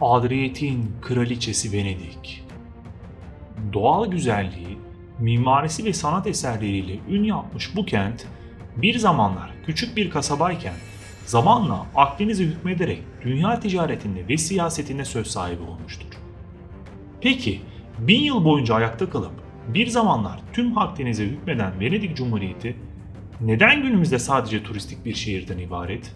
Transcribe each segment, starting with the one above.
Adriyatik'in kraliçesi Venedik. Doğal güzelliği, mimarisi ve sanat eserleriyle ün yapmış bu kent, bir zamanlar küçük bir kasabayken zamanla Akdeniz'e hükmederek dünya ticaretinde ve siyasetinde söz sahibi olmuştur. Peki 1000 yıl boyunca ayakta kalıp bir zamanlar tüm Akdeniz'e hükmeden Venedik Cumhuriyeti neden günümüzde sadece turistik bir şehirden ibaret?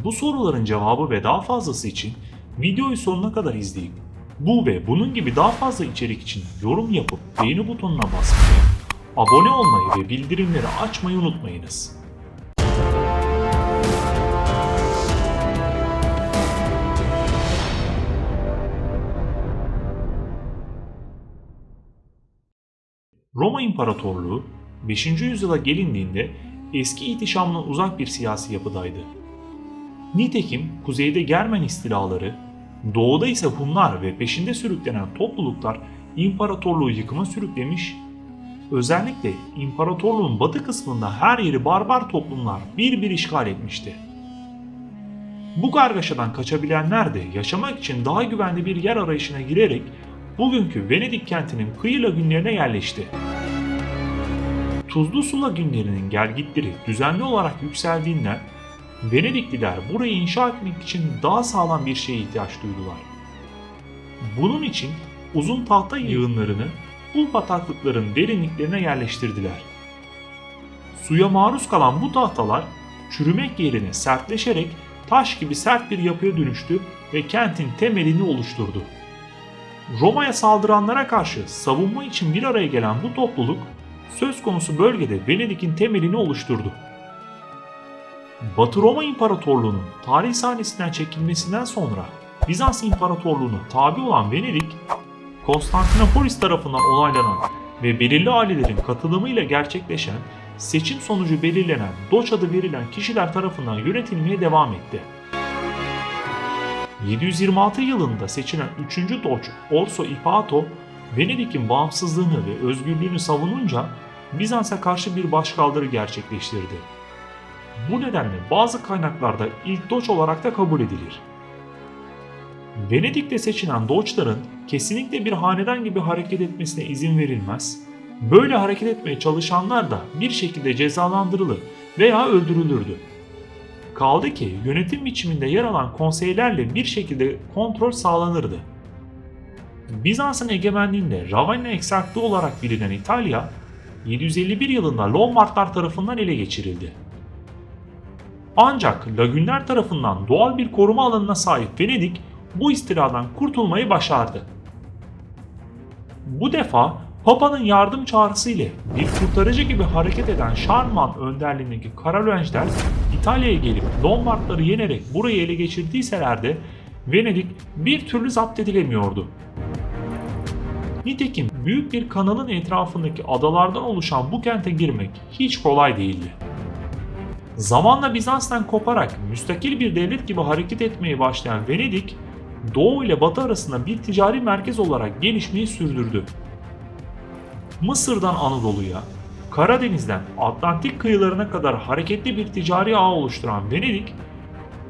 Bu soruların cevabı ve daha fazlası için videoyu sonuna kadar izleyip bu ve bunun gibi daha fazla içerik için yorum yapıp beğeni butonuna basmayı, abone olmayı ve bildirimleri açmayı unutmayınız. Roma İmparatorluğu 5. yüzyıla gelindiğinde eski ihtişamdan uzak bir siyasi yapıdaydı. Nitekim kuzeyde Germen istilaları, doğuda ise Hunlar ve peşinde sürüklenen topluluklar imparatorluğu yıkıma sürüklemiş, özellikle imparatorluğun batı kısmında her yeri barbar toplumlar bir işgal etmişti. Bu kargaşadan kaçabilenler de yaşamak için daha güvenli bir yer arayışına girerek bugünkü Venedik kentinin kıyı lagünlerine yerleşti. Tuzlu su lagünlerinin gelgitleri düzenli olarak yükseldiğinden Venedikliler burayı inşa etmek için daha sağlam bir şeye ihtiyaç duydular. Bunun için uzun tahta yığınlarını bu bataklıkların derinliklerine yerleştirdiler. Suya maruz kalan bu tahtalar çürümek yerine sertleşerek taş gibi sert bir yapıya dönüştü ve kentin temelini oluşturdu. Roma'ya saldıranlara karşı savunma için bir araya gelen bu topluluk söz konusu bölgede Venedik'in temelini oluşturdu. Batı Roma İmparatorluğu'nun tarih sahnesinden çekilmesinden sonra Bizans İmparatorluğu'na tabi olan Venedik, Konstantinopolis tarafından onaylanan ve belirli ailelerin katılımıyla gerçekleşen seçim sonucu belirlenen Doç adı verilen kişiler tarafından yönetilmeye devam etti. 726 yılında seçilen 3. Doç Orso Ipato, Venedik'in bağımsızlığını ve özgürlüğünü savununca Bizans'a karşı bir başkaldırı gerçekleştirdi. Bu nedenle bazı kaynaklarda ilk Doç olarak da kabul edilir. Venedik'te seçilen Doçların kesinlikle bir hanedan gibi hareket etmesine izin verilmez, böyle hareket etmeye çalışanlar da bir şekilde cezalandırılır veya öldürülürdü. Kaldı ki yönetim biçiminde yer alan konseylerle bir şekilde kontrol sağlanırdı. Bizans'ın egemenliğinde Ravenna Eksarklığı olarak bilinen İtalya, 751 yılında Lombardlar tarafından ele geçirildi. Ancak Lagünler tarafından doğal bir koruma alanına sahip Venedik bu istiladan kurtulmayı başardı. Bu defa Papa'nın yardım çağrısı ile bir kurtarıcı gibi hareket eden Şarman önderliğindeki Karolengler İtalya'ya gelip Lombardları yenerek burayı ele geçirdiyseler de Venedik bir türlü zapt edilemiyordu. Nitekim büyük bir kanalın etrafındaki adalardan oluşan bu kente girmek hiç kolay değildi. Zamanla Bizans'tan koparak müstakil bir devlet gibi hareket etmeye başlayan Venedik, Doğu ile Batı arasında bir ticari merkez olarak gelişmeyi sürdürdü. Mısır'dan Anadolu'ya, Karadeniz'den Atlantik kıyılarına kadar hareketli bir ticari ağ oluşturan Venedik,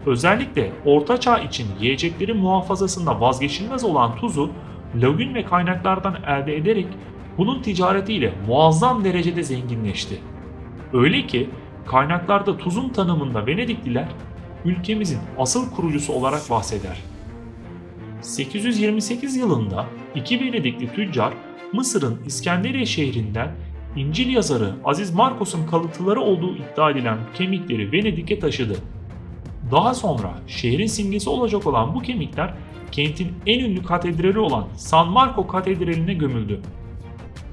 özellikle Orta Çağ için yiyeceklerin muhafazasında vazgeçilmez olan tuzu lagün ve kaynaklardan elde ederek bunun ticaretiyle muazzam derecede zenginleşti. Öyle ki kaynaklarda tuzun tanımında Venedikliler ülkemizin asıl kurucusu olarak bahseder. 828 yılında iki Venedikli tüccar Mısır'ın İskenderiye şehrinden İncil yazarı Aziz Markos'un kalıntıları olduğu iddia edilen kemikleri Venedik'e taşıdı. Daha sonra şehrin simgesi olacak olan bu kemikler kentin en ünlü katedrali olan San Marco Katedrali'ne gömüldü.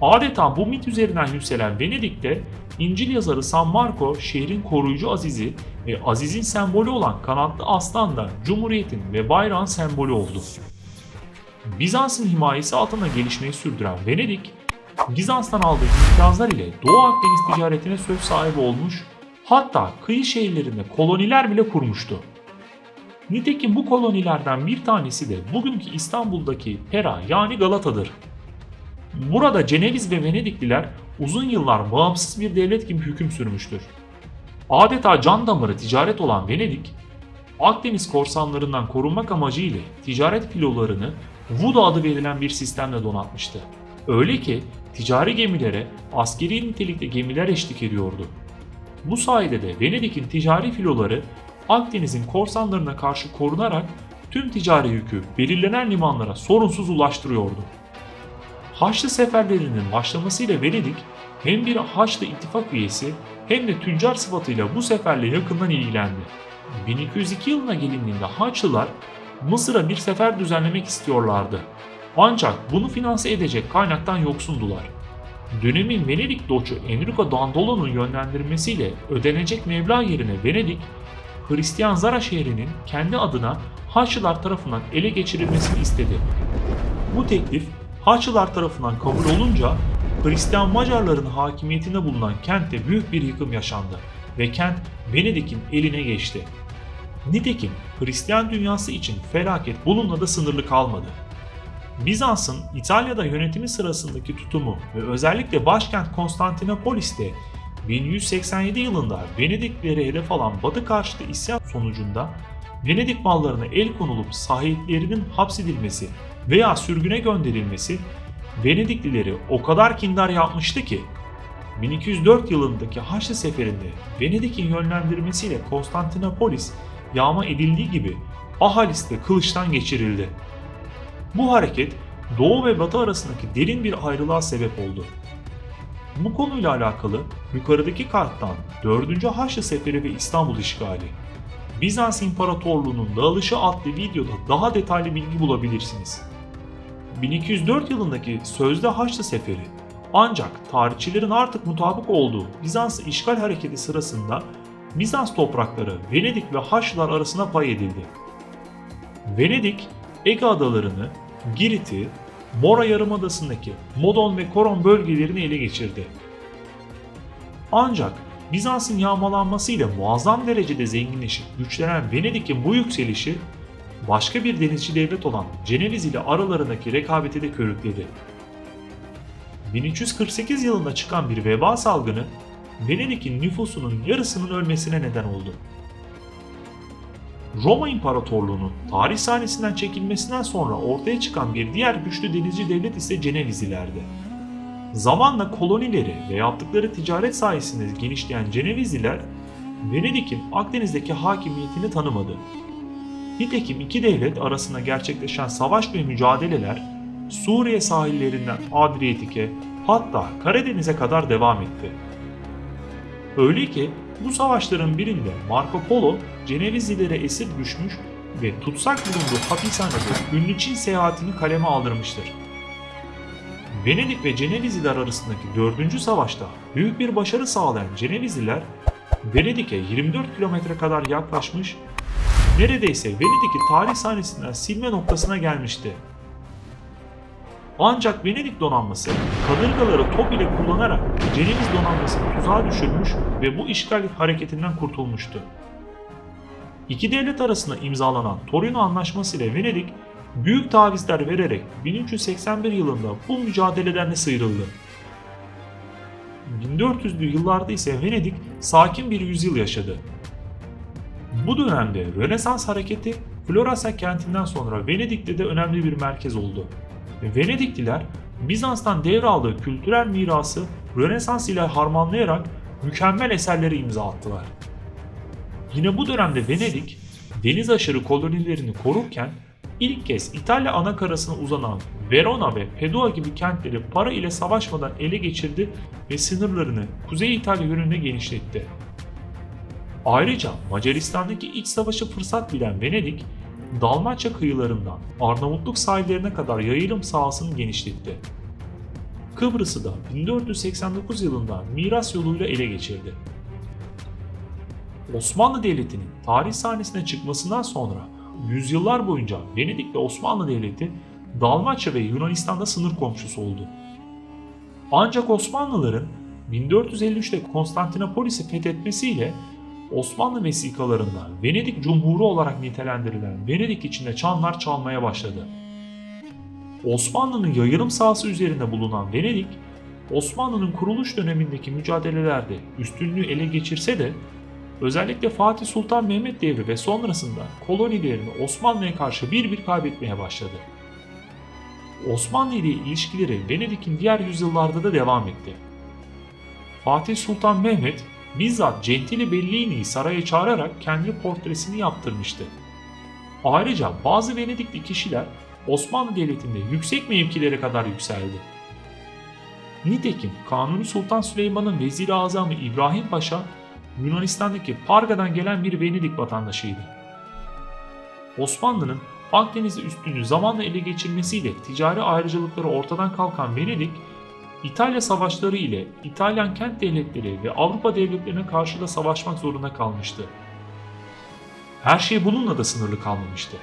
Adeta bu mit üzerinden yükselen Venedik'te İncil yazarı San Marco şehrin koruyucu Aziz'i ve Aziz'in sembolü olan kanatlı aslan da Cumhuriyet'in ve bayrağın sembolü oldu. Bizans'ın himayesi altında gelişmeyi sürdüren Venedik, Bizans'tan aldığı imtiyazlar ile Doğu Akdeniz ticaretine söz sahibi olmuş, hatta kıyı şehirlerinde koloniler bile kurmuştu. Nitekim bu kolonilerden bir tanesi de bugünkü İstanbul'daki Pera yani Galata'dır. Burada Ceneviz ve Venedikliler uzun yıllar bağımsız bir devlet gibi hüküm sürmüştür. Adeta can damarı ticaret olan Venedik, Akdeniz korsanlarından korunmak amacıyla ticaret filolarını Vuda adı verilen bir sistemle donatmıştı. Öyle ki ticari gemilere askeri nitelikte gemiler eşlik ediyordu. Bu sayede de Venedik'in ticari filoları Akdeniz'in korsanlarına karşı korunarak tüm ticari yükü belirlenen limanlara sorunsuz ulaştırıyordu. Haçlı seferlerinin başlamasıyla Venedik hem bir Haçlı ittifak üyesi hem de tüccar sıfatıyla bu seferle yakından ilgilendi. 1202 yılına gelindiğinde Haçlılar Mısır'a bir sefer düzenlemek istiyorlardı. Ancak bunu finanse edecek kaynaktan yoksundular. Dönemin Venedik doçu Enrico Dandolo'nun yönlendirmesiyle ödenecek meblağ yerine Venedik, Hristiyan Zara şehrinin kendi adına Haçlılar tarafından ele geçirilmesini istedi. Bu teklif Haçlılar tarafından kabul olunca Hristiyan Macarların hakimiyetinde bulunan kentte büyük bir yıkım yaşandı ve kent Venedik'in eline geçti. Nitekim Hristiyan dünyası için felaket bununla da sınırlı kalmadı. Bizans'ın İtalya'da yönetimi sırasındaki tutumu ve özellikle başkent Konstantinopolis'te 1187 yılında Venediklileri hedef alan Batı karşıtı isyan sonucunda Venedik mallarına el konulup sahiplerinin hapsedilmesi veya sürgüne gönderilmesi Venediklileri o kadar kindar yapmıştı ki 1204 yılındaki Haçlı Seferi'nde Venedik'in yönlendirmesiyle Konstantinopolis yağma edildiği gibi ahalisi de kılıçtan geçirildi. Bu hareket Doğu ve Batı arasındaki derin bir ayrılığa sebep oldu. Bu konuyla alakalı yukarıdaki karttan 4. Haçlı Seferi ve İstanbul işgali, Bizans İmparatorluğu'nun dağılışı adlı videoda daha detaylı bilgi bulabilirsiniz. 1204 yılındaki sözde Haçlı Seferi ancak tarihçilerin artık mutabık olduğu Bizans işgal hareketi sırasında Bizans toprakları Venedik ve Haçlılar arasına pay edildi. Venedik, Ege adalarını, Girit'i, Mora Yarımadası'ndaki Modon ve Koron bölgelerini ele geçirdi. Ancak Bizans'ın yağmalanmasıyla muazzam derecede zenginleşip güçlenen Venedik'in bu yükselişi başka bir denizci devlet olan Ceneviz ile aralarındaki rekabeti de körükledi. 1348 yılında çıkan bir veba salgını Venedik'in nüfusunun yarısının ölmesine neden oldu. Roma İmparatorluğu'nun tarih sahnesinden çekilmesinden sonra ortaya çıkan bir diğer güçlü denizci devlet ise Cenevizlilerdi. Zamanla kolonileri ve yaptıkları ticaret sayesinde genişleyen Cenevizliler, Venedik'in Akdeniz'deki hakimiyetini tanımadı. Nitekim iki devlet arasında gerçekleşen savaş ve mücadeleler Suriye sahillerinden Adriyatik'e hatta Karadeniz'e kadar devam etti. Öyle ki bu savaşların birinde Marco Polo Cenevizlilere esir düşmüş ve tutsak bulunduğu hapishanede ünlü Çin seyahatini kaleme aldırmıştır. Venedik ve Cenevizliler arasındaki 4. savaşta büyük bir başarı sağlayan Cenevizliler Venedik'e 24 kilometre kadar yaklaşmış, neredeyse Venedik'i tarih sahnesinden silme noktasına gelmişti. Ancak Venedik donanması kadırgaları top ile kullanarak Ceneviz donanmasını tuzağa düşürmüş ve bu işgal hareketinden kurtulmuştu. İki devlet arasında imzalanan Torino Anlaşması ile Venedik büyük tavizler vererek 1381 yılında bu mücadeleden de sıyrıldı. 1400'lü yıllarda ise Venedik sakin bir yüzyıl yaşadı. Bu dönemde Rönesans hareketi Floransa kentinden sonra Venedik'te de önemli bir merkez oldu. Venedikliler Bizans'tan devraldığı kültürel mirası Rönesans ile harmanlayarak mükemmel eserlere imza attılar. Yine bu dönemde Venedik, deniz aşırı kolonilerini korurken ilk kez İtalya anakarasına uzanan Verona ve Padua gibi kentleri para ile savaşmadan ele geçirdi ve sınırlarını Kuzey İtalya yönünde genişletti. Ayrıca Macaristan'daki iç savaşı fırsat bilen Venedik, Dalmaçya kıyılarından Arnavutluk sahillerine kadar yayılım sahasını genişletti. Kıbrıs'ı da 1489 yılında miras yoluyla ele geçirdi. Osmanlı Devleti'nin tarih sahnesine çıkmasından sonra yüzyıllar boyunca Venedik ve Osmanlı Devleti Dalmaçya ve Yunanistan'da sınır komşusu oldu. Ancak Osmanlıların 1453'te Konstantinopolis'i fethetmesiyle Osmanlı vesikalarında Venedik Cumhuru olarak nitelendirilen Venedik içinde çanlar çalmaya başladı. Osmanlı'nın yayılım sahası üzerinde bulunan Venedik, Osmanlı'nın kuruluş dönemindeki mücadelelerde üstünlüğü ele geçirse de özellikle Fatih Sultan Mehmet devri ve sonrasında kolonilerini Osmanlı'ya karşı bir kaybetmeye başladı. Osmanlı ile ilişkileri Venedik'in diğer yüzyıllarda da devam etti. Fatih Sultan Mehmet bizzat Gentile Bellini'yi saraya çağırarak kendi portresini yaptırmıştı. Ayrıca bazı Venedikli kişiler Osmanlı Devleti'nde yüksek mevkilere kadar yükseldi. Nitekim Kanuni Sultan Süleyman'ın Vezir-i Azamı İbrahim Paşa, Yunanistan'daki Parga'dan gelen bir Venedik vatandaşıydı. Osmanlı'nın Akdeniz'de üstünlüğü zamanla ele geçirmesiyle ticari ayrıcalıkları ortadan kalkan Venedik, İtalya savaşları ile İtalyan kent devletleri ve Avrupa devletlerine karşı da savaşmak zorunda kalmıştı. Her şey bununla da sınırlı kalmamıştı.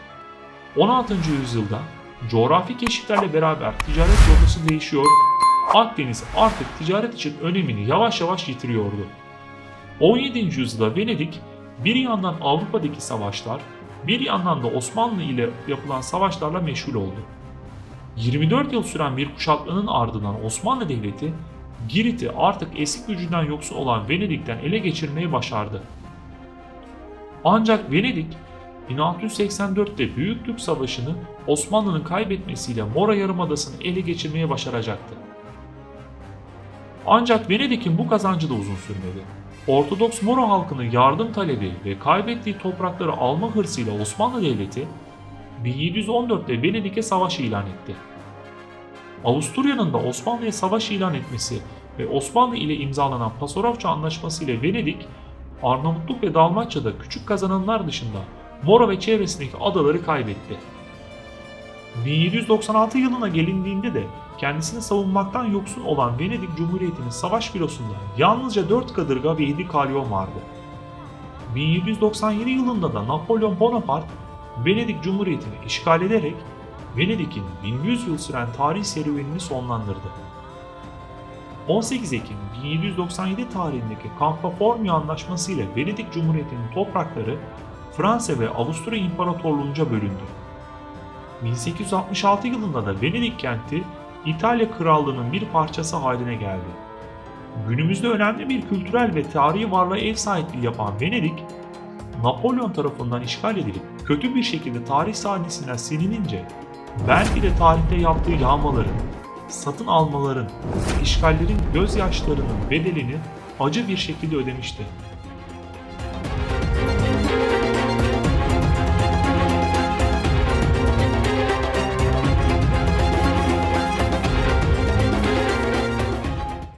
16. yüzyılda coğrafi keşiflerle beraber ticaret rotası değişiyor, Akdeniz artık ticaret için önemini yavaş yavaş yitiriyordu. 17. yüzyılda Venedik bir yandan Avrupa'daki savaşlar, bir yandan da Osmanlı ile yapılan savaşlarla meşgul oldu. 24 yıl süren bir kuşatmanın ardından Osmanlı Devleti, Girit'i artık eski gücünden yoksun olan Venedik'ten ele geçirmeyi başardı. Ancak Venedik, 1684'te Büyük Türk Savaşı'nı Osmanlı'nın kaybetmesiyle Mora Yarımadası'nı ele geçirmeye başaracaktı. Ancak Venedik'in bu kazancı da uzun sürmedi. Ortodoks Mora halkının yardım talebi ve kaybettiği toprakları alma hırsıyla Osmanlı Devleti 1714'te Venedik'e savaş ilan etti. Avusturya'nın da Osmanlı'ya savaş ilan etmesi ve Osmanlı ile imzalanan Pasarofça Anlaşması ile Venedik, Arnavutluk ve Dalmaçya'da küçük kazanımlar dışında Mora ve çevresindeki adaları kaybetti. 1796 yılına gelindiğinde de kendisini savunmaktan yoksun olan Venedik Cumhuriyeti'nin savaş filosunda yalnızca 4 kadırga ve 7 kalyon vardı. 1797 yılında da Napolyon Bonaparte Venedik Cumhuriyeti'ni işgal ederek Venedik'in 1100 yıl süren tarih serüvenini sonlandırdı. 18 Ekim 1797 tarihindeki Campo Formio Anlaşması ile Venedik Cumhuriyeti'nin toprakları Fransa ve Avusturya İmparatorluğunca bölündü. 1866 yılında da Venedik kenti İtalya Krallığı'nın bir parçası haline geldi. Günümüzde önemli bir kültürel ve tarihi varlığa ev sahipliği yapan Venedik, Napolyon tarafından işgal edilip kötü bir şekilde tarih sahnesinden silinince belki de tarihte yaptığı yağmaların, satın almaların, işgallerin gözyaşlarının bedelini acı bir şekilde ödemişti.